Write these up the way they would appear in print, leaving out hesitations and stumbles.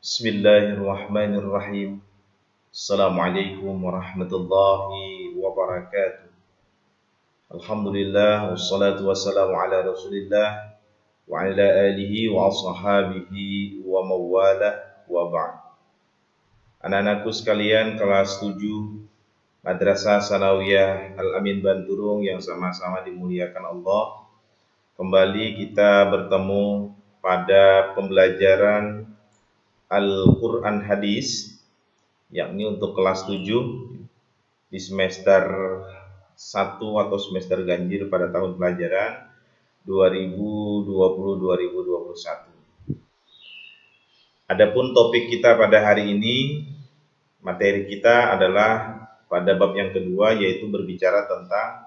Bismillahirrahmanirrahim. Assalamualaikum warahmatullahi wabarakatuh. Alhamdulillah wassalatu wassalamu ala Rasulillah wa ala alihi wa ashabihi wa mawala wa ba'd. Anak-anakku sekalian, kelas 7 Madrasah Sanawiyah Al-Amin Banturung yang sama-sama dimuliakan Allah. Kembali kita bertemu pada pembelajaran Al-Quran Hadis, yakni untuk kelas 7 di semester 1 atau semester ganjil pada tahun pelajaran 2020-2021. Adapun topik kita pada hari ini, materi kita adalah pada bab yang kedua, yaitu berbicara tentang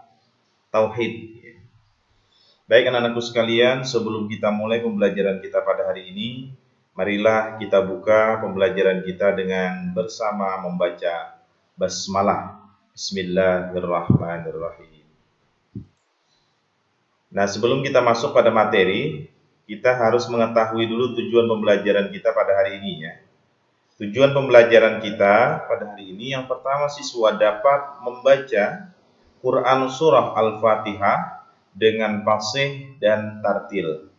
Tauhid. Baik anak-anakku sekalian, sebelum kita mulai pembelajaran kita pada hari ini, marilah kita buka pembelajaran kita dengan bersama membaca basmalah. Bismillahirrahmanirrahim. Nah, sebelum kita masuk pada materi, kita harus mengetahui dulu tujuan pembelajaran kita pada hari ini ya. Tujuan pembelajaran kita pada hari ini, yang pertama, siswa dapat membaca Quran surah Al-Fatihah dengan fasih dan tartil.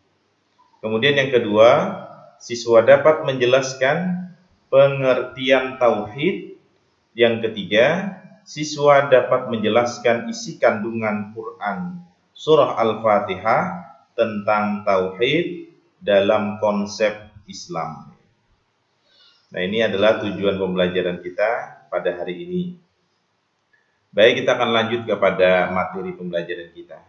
Kemudian yang kedua, siswa dapat menjelaskan pengertian tauhid. Yang ketiga, siswa dapat menjelaskan isi kandungan Quran surah Al-Fatihah tentang tauhid dalam konsep Islam. Nah, ini adalah tujuan pembelajaran kita pada hari ini. Baik, kita akan lanjut kepada materi pembelajaran kita.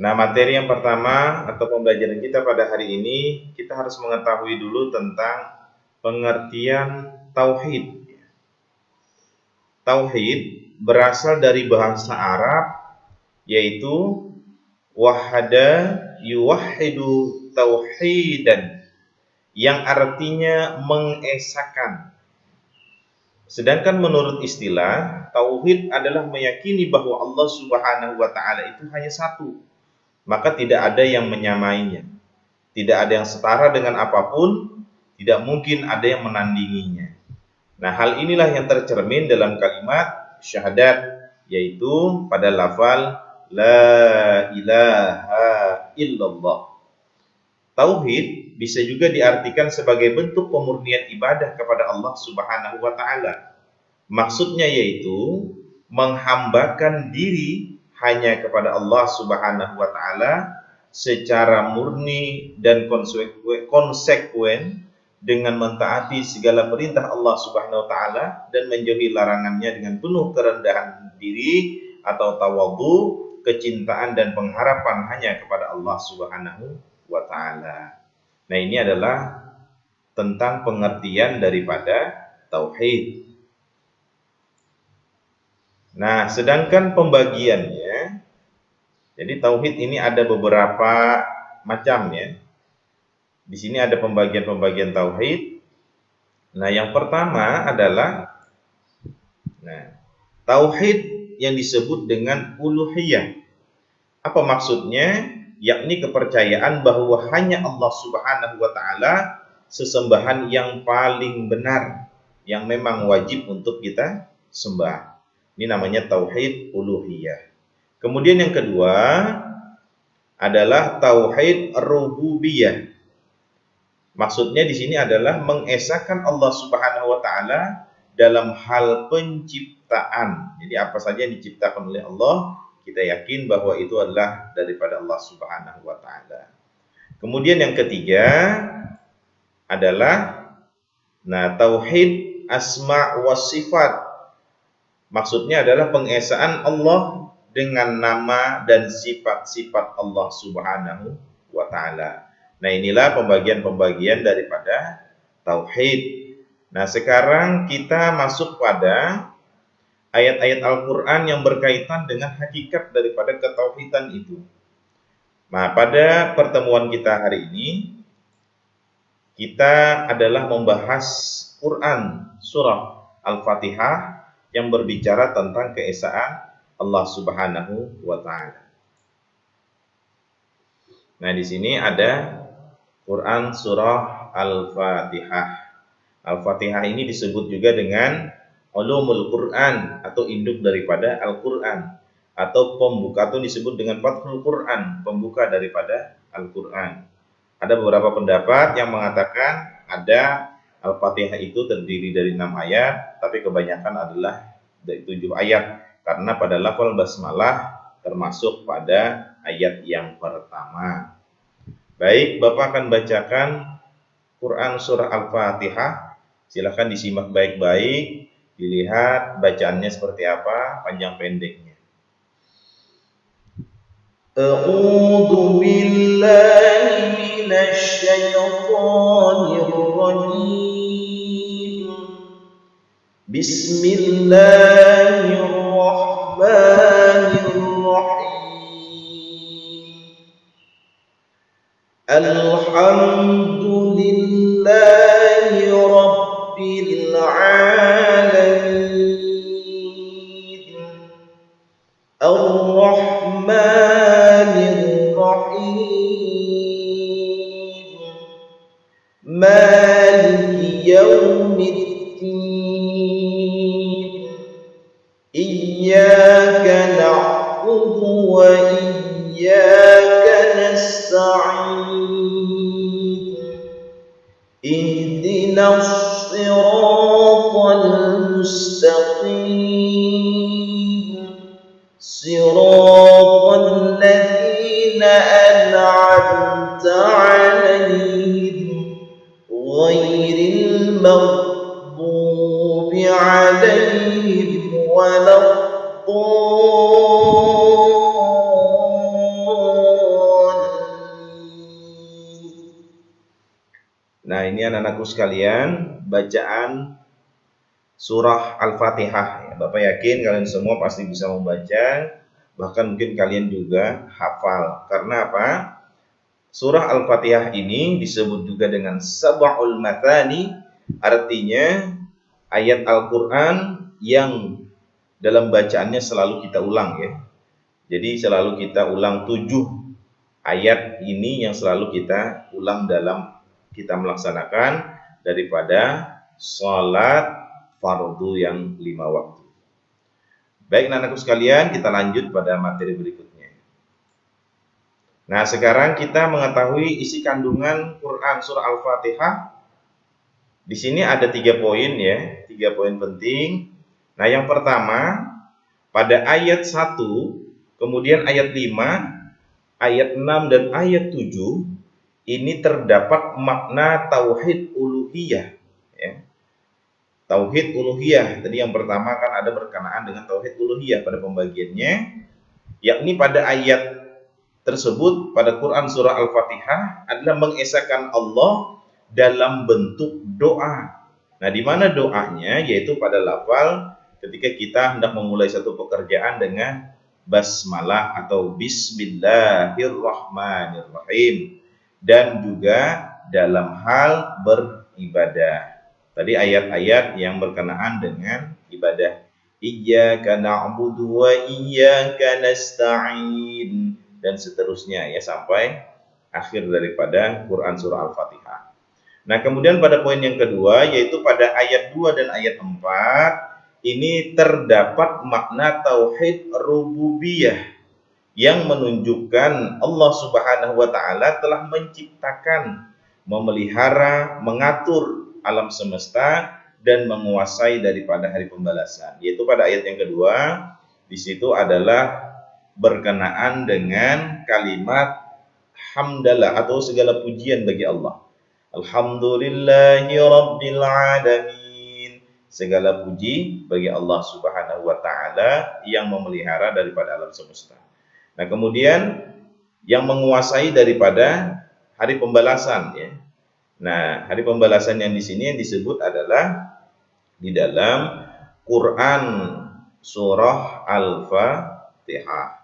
Nah, materi yang pertama atau pembelajaran kita pada hari ini, kita harus mengetahui dulu tentang pengertian tauhid. Tauhid berasal dari bahasa Arab, yaitu wahada yuwahhidu tauhidan, yang artinya mengesahkan. Sedangkan menurut istilah, tauhid adalah meyakini bahwa Allah Subhanahu wa taala itu hanya satu, maka tidak ada yang menyamainya, tidak ada yang setara dengan apapun, tidak mungkin ada yang menandinginya. Nah, hal inilah yang tercermin dalam kalimat syahadat, yaitu pada lafal la ilaha illallah. Tauhid bisa juga diartikan sebagai bentuk pemurnian ibadah kepada Allah Subhanahu wa taala. Maksudnya yaitu menghambakan diri hanya kepada Allah Subhanahu wa taala secara murni dan konsekuen dengan mentaati segala perintah Allah Subhanahu wa taala dan menjauhi larangannya dengan penuh kerendahan diri atau tawadhu, kecintaan dan pengharapan hanya kepada Allah Subhanahu wa taala. Nah, ini adalah tentang pengertian daripada tauhid. Nah, sedangkan pembagiannya, jadi tauhid ini ada beberapa macam ya. Di sini ada pembagian-pembagian tauhid. Nah, yang pertama adalah tauhid yang disebut dengan uluhiyah. Apa maksudnya? Yakni kepercayaan bahwa hanya Allah Subhanahu wa taala sesembahan yang paling benar, yang memang wajib untuk kita sembah. Ini namanya tauhid uluhiyah. Kemudian yang kedua adalah tauhid rububiyah. Maksudnya di sini adalah mengesahkan Allah Subhanahu wa taala dalam hal penciptaan. Jadi apa saja yang diciptakan oleh Allah, kita yakin bahwa itu adalah daripada Allah Subhanahu wa taala. Kemudian yang ketiga adalah tauhid asma wa sifat. Maksudnya adalah pengesaan Allah dengan nama dan sifat-sifat Allah Subhanahu wa taala. Nah, inilah pembagian-pembagian daripada tauhid. Nah, sekarang kita masuk pada ayat-ayat Al-Qur'an yang berkaitan dengan hakikat daripada ketauhidan itu. Nah, pada pertemuan kita hari ini, kita adalah membahas Quran surah Al-Fatihah yang berbicara tentang keesaan Allah Subhanahu wa taala. Nah, di sini ada Quran surah Al-Fatihah. Al-Fatihah ini disebut juga dengan ulumul Quran atau induk daripada Al-Quran, atau pembuka, atau disebut dengan Fathul Quran, pembuka daripada Al-Quran. Ada beberapa pendapat yang mengatakan ada Al-Fatihah itu terdiri dari 6 ayat, tapi kebanyakan adalah dari 7 ayat, karena pada lafal basmalah termasuk pada ayat yang pertama. Baik, Bapak akan bacakan Quran surah Al-Fatihah. Silahkan disimak baik-baik, dilihat bacaannya seperti apa, panjang pendeknya. A'udzu billahi minasy syaithanir rajim. Bismillahirrahmanirrahim. Alhamdulillahi rabbil alamin. Ar-Rahmanir Rahim. Maliki yaumiddin. Iyyaka na'budu wa iyyaka nasta'in. Ihdinas siratal mustaqim. Siratal ladzina an'amta 'alaihim ghairil maghdubi 'alaihim waladdallin. Nah, ini anak-anakku sekalian, bacaan surah Al-Fatihah. Bapak yakin kalian semua pasti bisa membaca, bahkan mungkin kalian juga hafal. Karena apa? Surah Al-Fatihah ini disebut juga dengan Sab'ul Mathani, artinya ayat Al-Quran yang dalam bacaannya selalu kita ulang ya. Jadi selalu kita ulang 7 ayat ini yang selalu kita ulang dalam kita melaksanakan daripada sholat fardu yang 5 waktu. Baik anak-anakku sekalian, kita lanjut pada materi berikutnya. Nah, sekarang kita mengetahui isi kandungan Quran surah Al-Fatihah. Di sini ada 3 poin ya, 3 poin penting. Nah, yang pertama, pada ayat 1, kemudian ayat 5, ayat 6 dan ayat 7 ini terdapat makna tauhid uluhiyah ya. Tauhid uluhiyah. Tadi yang pertama kan ada berkenaan dengan tauhid uluhiyah pada pembagiannya, yakni pada ayat tersebut pada Quran surah Al-Fatihah adalah mengesahkan Allah dalam bentuk doa. Nah, di mana doanya? Yaitu pada lafal ketika kita hendak memulai satu pekerjaan dengan basmalah atau bismillahirrahmanirrahim, dan juga dalam hal beribadah. Tadi ayat-ayat yang berkenaan dengan ibadah. Iyyaka na'budu wa iyyaka nasta'in, dan seterusnya ya sampai akhir daripada Quran surah Al-Fatihah. Nah, kemudian pada poin yang kedua yaitu pada ayat 2 dan ayat 4 ini terdapat makna tauhid rububiyah yang menunjukkan Allah Subhanahu wa taala telah menciptakan, memelihara, mengatur alam semesta dan menguasai daripada hari pembalasan. Yaitu pada ayat yang kedua, di situ adalah berkenaan dengan kalimat hamdalah atau segala pujian bagi Allah. Alhamdulillahi rabbil alamin. Segala puji bagi Allah Subhanahu wa taala yang memelihara daripada alam semesta. Nah, kemudian yang menguasai daripada hari pembalasan ya. Nah, hari pembalasan yang di sini yang disebut adalah di dalam Quran surah Al-Fatihah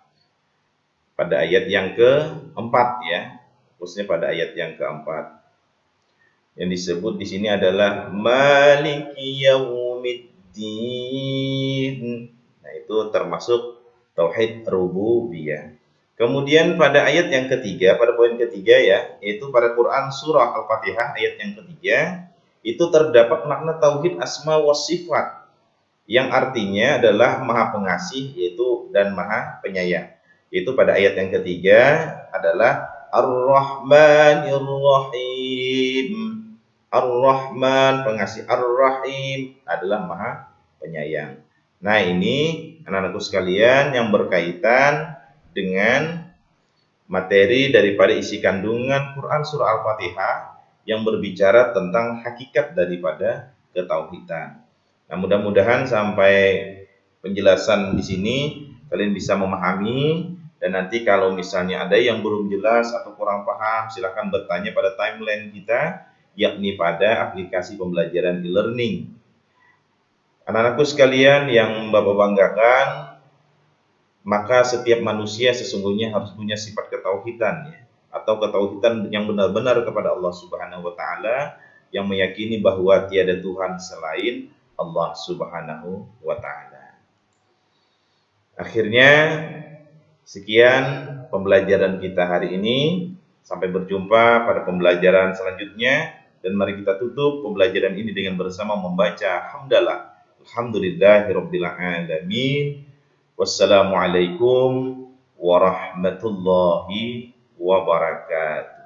pada ayat yang keempat ya, khususnya pada ayat yang keempat. Yang disebut di sini adalah Maliki Yaumiddin. Nah, itu termasuk tauhid rububiyah. Kemudian pada ayat yang ketiga, pada poin ketiga ya, yaitu pada Quran surah Al-Fatihah ayat yang ketiga, itu terdapat makna tauhid asma wa sifat yang artinya adalah maha pengasih yaitu dan maha penyayang. Yaitu pada ayat yang ketiga adalah Ar-Rahmanir Rahim. Ar-Rahman pengasih, Ar-Rahim adalah maha penyayang. Nah, ini anak-anakku sekalian yang berkaitan dengan materi daripada isi kandungan Quran surah Al-Fatihah yang berbicara tentang hakikat daripada ketauhidan. Nah, mudah-mudahan sampai penjelasan di sini kalian bisa memahami, dan nanti kalau misalnya ada yang belum jelas atau kurang paham, silahkan bertanya pada timeline kita, yakni pada aplikasi pembelajaran e-learning. Anak-anakku sekalian yang Bapak banggakan, maka setiap manusia sesungguhnya harus punya sifat ketauhidan ya, atau ketauhidan yang benar-benar kepada Allah Subhanahu wa taala, yang meyakini bahwa tiada Tuhan selain Allah Subhanahu wa taala. Akhirnya sekian pembelajaran kita hari ini. Sampai berjumpa pada pembelajaran selanjutnya, dan mari kita tutup pembelajaran ini dengan bersama membaca hamdalah. Alhamdulillahirabbil alamin. Wassalamualaikum warahmatullahi wabarakatuh.